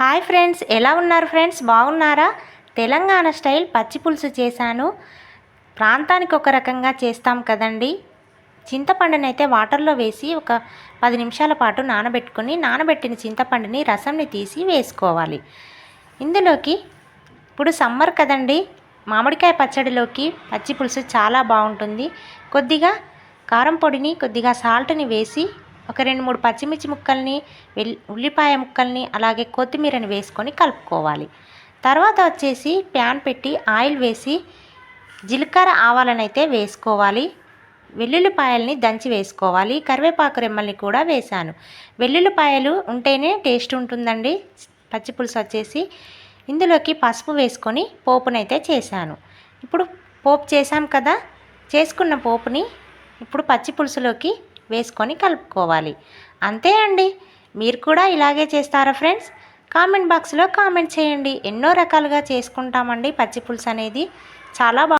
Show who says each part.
Speaker 1: Hi friends, ఎలా ఉన్నారు friends? బాగున్నారా? తెలంగాణ స్టైల్ పచ్చి పులుసు చేశాను. ప్రాంతానికి ఒక రకంగా చేస్తాం కదండి. చింతపండునైతే వాటర్లో వేసి ఒక 10 నిమిషాల పాటు నానబెట్టిన చింతపండుని రసంని తీసి వేసుకోవాలి. ఇందులోకి ఇప్పుడు సమ్మర్ కదండి, మామిడికాయ పచ్చడిలోకి పచ్చి పులుసు చాలా బాగుంటుంది. కొద్దిగా కారం పొడిని, కొద్దిగా సాల్ట్ని వేసి ఒక 2-3 పచ్చిమిర్చి ముక్కల్ని, ఉల్లిపాయ ముక్కల్ని, అలాగే కొత్తిమీరని వేసుకొని కలుపుకోవాలి. తర్వాత వచ్చేసి ప్యాన్ పెట్టి ఆయిల్ వేసి జీలకర్ర ఆవాలను అయితే వేసుకోవాలి. వెల్లుల్లిపాయల్ని దంచి వేసుకోవాలి. కరివేపాకు రెమ్మల్ని కూడా వేశాను. వెల్లుల్లిపాయలు ఉంటేనే టేస్ట్ ఉంటుందండి పచ్చి పులుసు వచ్చేసి. ఇందులోకి పసుపు వేసుకొని పోపునైతే చేశాను. ఇప్పుడు పోపు చేసాం కదా, చేసుకున్న పోపుని ఇప్పుడు పచ్చి పులుసులోకి వేసుకొని కలుపుకోవాలి. అంతే అండి. మీరు కూడా ఇలాగే చేస్తారా ఫ్రెండ్స్? కామెంట్ బాక్స్లో కామెంట్ చేయండి. ఎన్నో రకాలుగా చేసుకుంటామండి పచ్చి పులుసు అనేది. చాలా